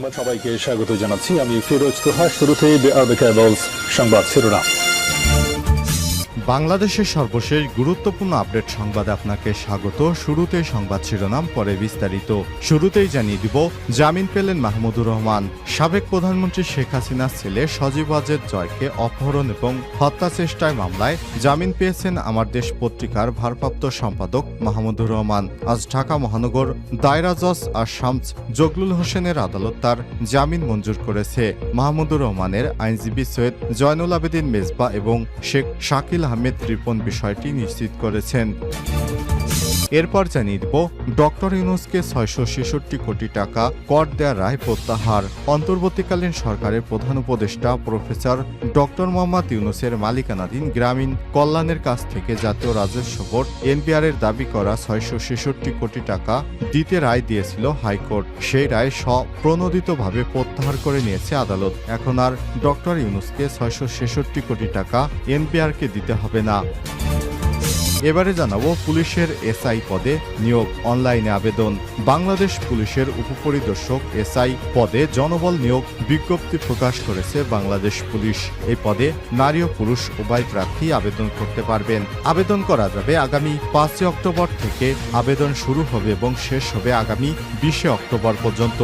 সংবাদ সবাইকে স্বাগত জানাচ্ছি। আমি ফিরোজ তোহা। শুরুতেই সংবাদ শিরোনাম। বাংলাদেশের সর্বশেষ গুরুত্বপূর্ণ আপডেট সংবাদে আপনাকে স্বাগত। শুরুতেই সংবাদ শিরোনাম, পরে বিস্তারিত। শুরুতেই জানিয়ে দিব, জামিন পেলেন মাহমুদুর রহমান। সাবেক প্রধানমন্ত্রী শেখ হাসিনার ছেলে সজীব ওয়াজেদ জয়কে অপহরণ এবং হত্যা চেষ্টায় মামলায় জামিন পেয়েছেন আমার দেশ পত্রিকার ভারপ্রাপ্ত সম্পাদক মাহমুদুর রহমান। আজ ঢাকা মহানগর দায়রা জজ আর শামস জগলুল হোসেনের আদালত তার জামিন মঞ্জুর করেছে। মাহমুদুর রহমানের আইনজীবী সৈয়দ জয়নুল আবেদিন মেজবা এবং শেখ শাকিল আহমেদ রিপন বিষয়টি নিশ্চিত করেছেন। এরপর জানিয়ে দিব, ডক্টর ইউনূসকে ৬৬৬ কোটি টাকা কর দেওয়ার রায় প্রত্যাহার। অন্তর্বর্তীকালীন সরকারের প্রধান উপদেষ্টা প্রফেসর ডক্টর মোহাম্মদ ইউনূসের মালিকানাধীন গ্রামীণ কল্যাণের কাছ থেকে জাতীয় রাজস্ব বোর্ড এনবিআর এর দাবি করা ৬৬৬ কোটি টাকা দিতে রায় দিয়েছিল হাইকোর্ট। সেই রায় স্বপ্রণোদিতভাবে প্রত্যাহার করে নিয়েছে আদালত। এখন আর ডক্টর ইউনূসকে ৬৬৬ কোটি টাকা এনবিআরকে দিতে হবে না। এবারে জানাবো, পুলিশের এসআই পদে নিয়োগ, অনলাইনে আবেদন। বাংলাদেশ পুলিশের উপপরিদর্শক এসআই পদে জনবল নিয়োগ বিজ্ঞপ্তি প্রকাশ করেছে বাংলাদেশ পুলিশ। এই পদে নারী ও পুরুষ উভয় প্রার্থী আবেদন করতে পারবেন। আবেদন করা যাবে আগামী ৫ অক্টোবর থেকে। আবেদন শুরু হবে এবং শেষ হবে আগামী ২০ অক্টোবর পর্যন্ত।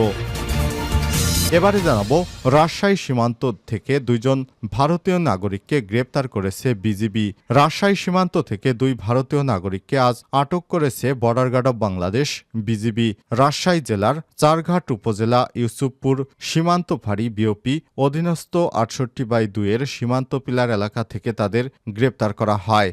এবারে জানাবো, রাজশাহী সীমান্ত থেকে ২জন ভারতীয় নাগরিককে গ্রেপ্তার করেছে বিজিবি। রাজশাহী সীমান্ত থেকে ২ ভারতীয় নাগরিককে আজ আটক করেছে border guard of Bangladesh BGB. Rajshahi জেলার চারঘাট উপজেলা ইউসুফপুর সীমান্ত ফাঁড়ি বিওপি অধীনস্থ ৬৮/২ এর সীমান্ত পিলার এলাকা থেকে তাদের গ্রেপ্তার করা হয়।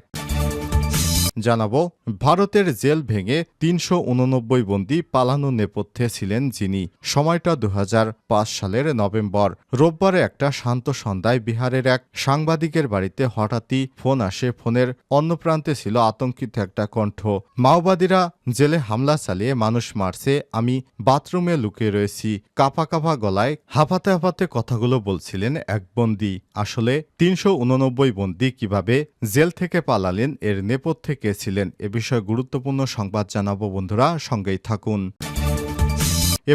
জানাবো, ভারতের জেল ভেঙে ৩৮৯ বন্দী পালানো নেপথ্যে ছিলেন যিনি। সময়টা ২০০৫ সালের নভেম্বর। রোববারে একটা শান্ত সন্ধ্যায় বিহারের এক সাংবাদিকের বাড়িতে হঠাৎই ফোন আসে। ফোনের অন্য প্রান্তে ছিল আতঙ্কিত একটা কণ্ঠ। মাওবাদীরা জেলে হামলা চালিয়ে মানুষ মারছে, আমি বাথরুমে লুকিয়ে রয়েছি। কাঁপা কাঁপা গলায় হাঁপাতে হাঁপাতে কথাগুলো বলছিলেন এক বন্দী। আসলে ৩৮৯ বন্দী কিভাবে জেল থেকে পালালেন, এর নেপথ্যে কে ছিলেন, এ বিষয়ে গুরুত্বপূর্ণ সংবাদ জানাবো। বন্ধুরা, সঙ্গেই থাকুন।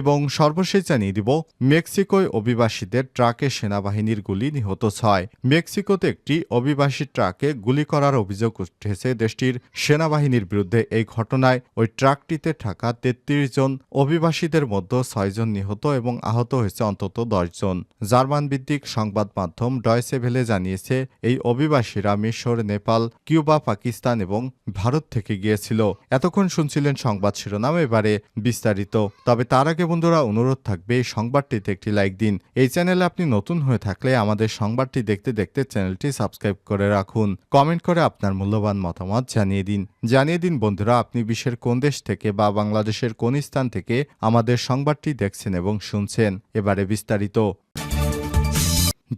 এবং সর্বশেষ জানিয়ে দিব, মেক্সিকোয় অভিবাসীদের ট্রাকে সেনাবাহিনীর গুলি, নিহত ৬। মেক্সিকোতে একটি অভিবাসী ট্রাকে গুলি করার অভিযোগ উঠেছে দেশটির সেনাবাহিনীর বিরুদ্ধে। এই ঘটনায় ওই ট্রাকটিতে থাকা ৩৩ জন অভিবাসীদের মধ্যে ৬ জন নিহত এবং আহত হয়েছে অন্তত ১০ জন। জার্মান ভিত্তিক সংবাদ মাধ্যম ডয়চে ভেলে জানিয়েছে, এই অভিবাসীরা মিশর, নেপাল, কিউবা, পাকিস্তান এবং ভারত থেকে গিয়েছিল। এতক্ষণ শুনছিলেন সংবাদ শিরোনাম, এবারে বিস্তারিত। তবে তার আগে বন্ধুরা, অনুরোধ থাকবে এই সংবাদটিতে একটি লাইক দিন। এই চ্যানেলে আপনি নতুন হয়ে থাকলে আমাদের সংবাদটি দেখতে দেখতে চ্যানেলটি সাবস্ক্রাইব করে রাখুন। কমেন্ট করে আপনার মূল্যবান মতামত জানিয়ে দিন বন্ধুরা, আপনি বিশ্বের কোন দেশ থেকে বা বাংলাদেশের কোন স্থান থেকে আমাদের সংবাদটি দেখছেন এবং শুনছেন। এবারে বিস্তারিত।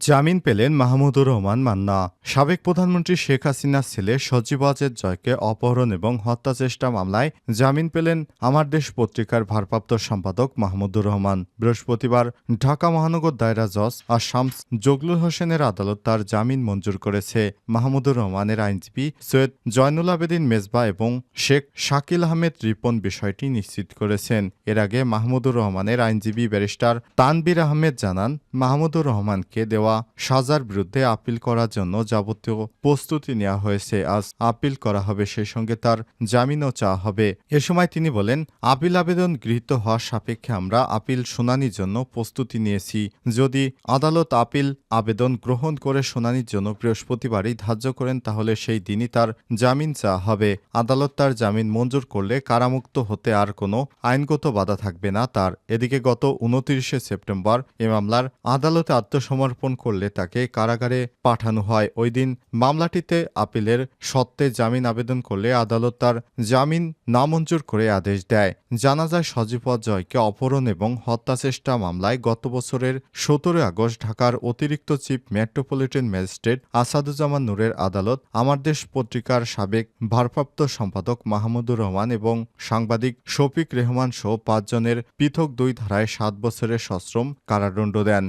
জামিন পেলেন মাহমুদুর রহমান মান্না। সাবেক প্রধানমন্ত্রী শেখ হাসিনার ছেলে সজীব ওয়াজেদ জয়কে অপহরণ এবং হত্যা চেষ্টা মামলায় জামিন পেলেন আমার দেশ পত্রিকার ভারপ্রাপ্ত সম্পাদক মাহমুদুর রহমান। বৃহস্পতিবার ঢাকা মহানগর দায়রা জজ আর শামস জগলুল হোসেনের আদালত তার জামিন মঞ্জুর করেছে। মাহমুদুর রহমানের আইনজীবী সৈয়দ জয়নুল আবেদিন মেজবা এবং শেখ শাকিল আহমেদ রিপন বিষয়টি নিশ্চিত করেছেন। এর আগে মাহমুদুর রহমানের আইনজীবী ব্যারিস্টার তানবীর আহমেদ জানান, মাহমুদুর রহমানকে দেওয়া সাজার বিরুদ্ধে আপিল করার জন্য যাবতীয় প্রস্তুতি নেওয়া হয়েছে। আজ আপিল করা হবে, সেই সঙ্গে তার জামিনও চাওয়া হবে। এ সময় তিনি বলেন, আপিল আবেদন গৃহীত হওয়া সাপেক্ষে আমরা আপিল শুনানির জন্য প্রস্তুতি নিয়েছি। যদি আদালত আপিল আবেদন গ্রহণ করে শুনানির জন্য বৃহস্পতিবারই ধার্য করেন, তাহলে সেই দিনই তার জামিন চাওয়া হবে। আদালত তার জামিন মঞ্জুর করলে কারামুক্ত হতে আর কোনো আইনগত বাধা থাকবে না তার। এদিকে গত ২৯ সেপ্টেম্বর এ মামলার আদালতে আত্মসমর্পণ করলে তাকে কারাগারে পাঠানো হয়। ওই দিন মামলাটিতে আপিলের সত্ত্বে জামিন আবেদন করলে আদালত তার জামিন নামঞ্জুর করে আদেশ দেয়। জানা যায়, সজীব ওয়াজেদ জয়কে অপহরণ এবং হত্যা চেষ্টা মামলায় গত বছরের ১৭ আগস্ট ঢাকার অতিরিক্ত চিফ মেট্রোপলিটন ম্যাজিস্ট্রেট আসাদুজ্জামান নূরের আদালত আমার দেশ পত্রিকার সাবেক ভারপ্রাপ্ত সম্পাদক মাহমুদুর রহমান এবং সাংবাদিক শফিক রেহমান সহ ৫ জনের পৃথক ২ ধারায় ৭ বছরের সশ্রম কারাদণ্ড দেন।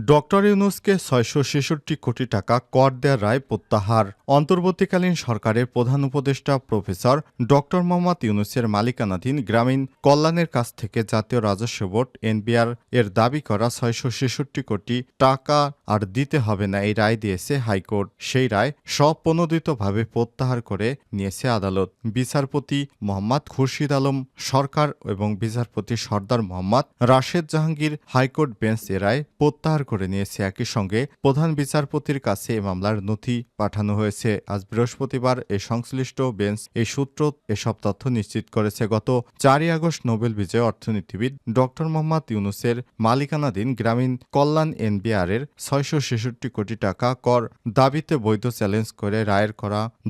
ডক্টর ইউনূসকে ৬৬৬ কোটি টাকা কর দেয়ার রায় প্রত্যাহার। অন্তর্বর্তীকালীন সরকারের প্রধান উপদেষ্টা প্রফেসর ডক্টর মোহাম্মদ ইউনূসের মালিকানাধীন গ্রামীণ কল্যাণের কাছ থেকে জাতীয় রাজস্ব বোর্ড এনবিআর এর দাবি করা ৬৬৬ কোটি টাকা আর দিতে হবে না এই রায় দিয়েছে হাইকোর্ট। সেই রায় স্বপ্রণোদিতভাবে প্রত্যাহার করে নিয়েছে আদালত। বিচারপতি মোহাম্মদ খুরশিদ আলম সরকার এবং বিচারপতি সর্দার মোহাম্মদ রাশেদ জাহাঙ্গীর হাইকোর্ট বেঞ্চ এ রায় প্রত্যাহার করে নিয়েছে। একই সঙ্গে প্রধান বিচারপতির কাছে এ মামলার নথি পাঠানো হয়েছে। আজ বৃহস্পতিবার এই সংশ্লিষ্ট বেঞ্চ এই সূত্র এসব তথ্য নিশ্চিত করেছে। গত ৪ আগস্ট নোবেল বিজয়ী অর্থনীতিবিদ ডক্টর মোহাম্মদ ইউনূসের মালিকানাধীন গ্রামীণ কল্যাণ এনবিআর এর ৬৬৬ কোটি টাকা কর দাবিতে বৈধ চ্যালেঞ্জ করে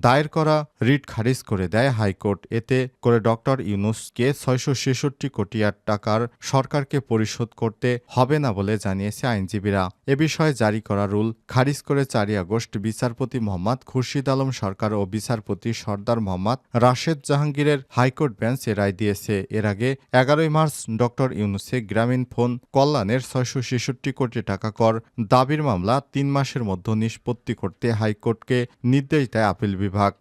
দায়ের করা রিট খারিজ করে দেয় হাইকোর্ট। এতে করে ডক্টর ইউনূসকে ৬৬৬ কোটি টাকার সরকারকে পরিশোধ করতে হবে না বলে জানিয়েছে আইনজীবীরা। এ বিষয়ে জারি করা রুল খারিজ করে ৪ আগস্ট বিচারপতি মোহাম্মদ খুরশিদ আলম সরকার ও বিচারপতি সর্দার মোহাম্মদ রাশেদ জাহাঙ্গীরের হাইকোর্ট বেঞ্চ এ রায় দিয়েছে। এর আগে ১১ মার্চ ডক্টর ইউনূসে গ্রামীণ ফোন কল্যাণের ৬৬৬ কোটি টাকা কর দাবির মামলা ৩ মাসের মধ্যে নিষ্পত্তি করতে হাইকোর্টকে নির্দেশ দেয় আপিল বিভাগ।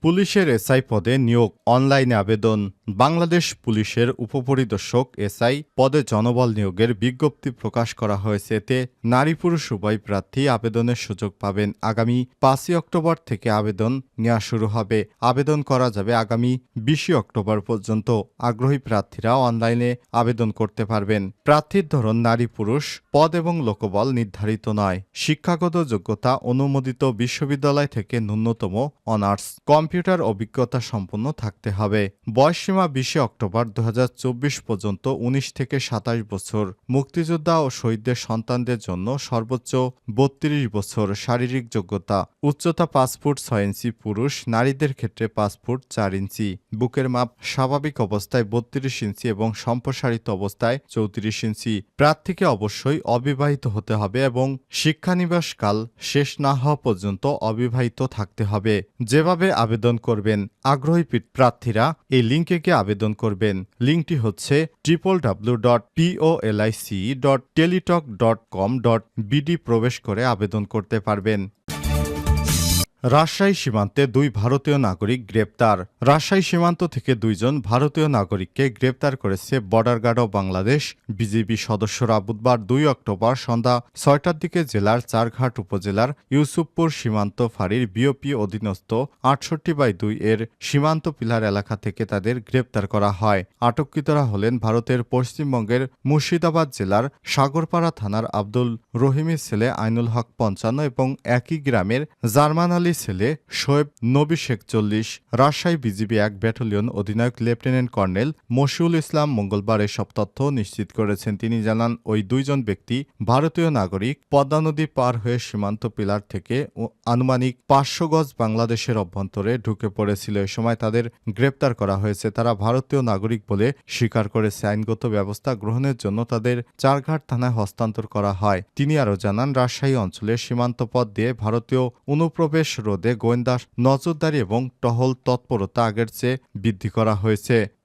পুলিশের এসআই পদে নিয়োগ অনলাইনে আবেদন। বাংলাদেশ পুলিশের উপপরিদর্শক এসআই পদে জনবল নিয়োগের বিজ্ঞপ্তি প্রকাশ করা হয়েছে। এতে নারী পুরুষ উভয় প্রার্থী আবেদনের সুযোগ পাবেন। আগামী ৫ই অক্টোবর থেকে আবেদন নেওয়া শুরু হবে। আবেদন করা যাবে আগামী ২০ অক্টোবর পর্যন্ত। আগ্রহী প্রার্থীরা অনলাইনে আবেদন করতে পারবেন। প্রার্থীর ধরন নারী পুরুষ, পদ এবং লোকবল নির্ধারিত নয়। শিক্ষাগত যোগ্যতা অনুমোদিত বিশ্ববিদ্যালয় থেকে ন্যূনতম অনার্স, কম্পিউটার অভিজ্ঞতা সম্পন্ন থাকতে হবে। বয়সসীমা ২০ অক্টোবর ২০২৪ পর্যন্ত ১৯ থেকে ২৭ বছর। মুক্তিযোদ্ধা ও শহীদদের সন্তানদের জন্য সর্বোচ্চ ৩২ বছর। শারীরিক যোগ্যতা উচ্চতা ৫ ফুট ৬ ইঞ্চি পুরুষ, নারীদের ক্ষেত্রে 5 ফুট 4 ইঞ্চি। বুকের মাপ স্বাভাবিক অবস্থায় ৩২ ইঞ্চি এবং সম্প্রসারিত অবস্থায় ৩৪ ইঞ্চি। প্রার্থীকে অবশ্যই অবিবাহিত হতে হবে এবং শিক্ষানিবাস কাল শেষ না হওয়া পর্যন্ত অবিবাহিত থাকতে হবে। যেভাবে আবেদন করবেন, আগ্রহী প্রার্থীরা এই লিঙ্কে গিয়ে আবেদন করবেন। লিঙ্কটি হচ্ছে www.polic.teletalk.com.bd প্রবেশ করে আবেদন করতে পারবেন। রাজশাহী সীমান্তে ২ ভারতীয় নাগরিক গ্রেপ্তার। রাজশাহী সীমান্ত থেকে ২ জন ভারতীয় নাগরিককে গ্রেপ্তার করেছে border guard of Bangladesh BGB সদস্যরা। বুধবার ২ অক্টোবর সন্ধ্যা ৬টার দিকে জেলার চারঘাট উপজেলার ইউসুফপুর সীমান্ত ফাঁড়ির বিওপি অধীনস্থ ৬৮/২ এর সীমান্ত পিলার এলাকা থেকে তাদের গ্রেপ্তার করা হয়। আটককৃতরা হলেন ভারতের পশ্চিমবঙ্গের মুর্শিদাবাদ জেলার সাগরপাড়া থানার আব্দুল রহিমের ছেলে আইনুল হক ৫৫ এবং একই গ্রামের জার্মান আলী ছেলে শোয়েব নবী ৪১। রাজশাহী বিজিবি ১ ব্যাটালিয়ন অধিনায়ক লেফটেন্যান্ট কর্নেল মশিউল ইসলাম মঙ্গলবার এসব তথ্য নিশ্চিত করেছেন। তিনি জানান, ওই ২ জন ব্যক্তি ভারতীয় নাগরিক পদ্মা নদী পার হয়ে সীমান্ত পিলার থেকে আনুমানিক ৫০০ গজ বাংলাদেশের অভ্যন্তরে ঢুকে পড়েছিল। এ সময় তাদের গ্রেপ্তার করা হয়েছে। তারা ভারতীয় নাগরিক বলে স্বীকার করেছে। আইনগত ব্যবস্থা গ্রহণের জন্য তাদের চারঘাট থানায় হস্তান্তর করা হয়। তিনি আরও জানান, রাজশাহী অঞ্চলের সীমান্ত পথ দিয়ে ভারতীয় অনুপ্রবেশ রোধে গোয়েন্দা নজরদারি এবং টহল তৎপরতা আগের চেয়ে বৃদ্ধি করা হয়েছে।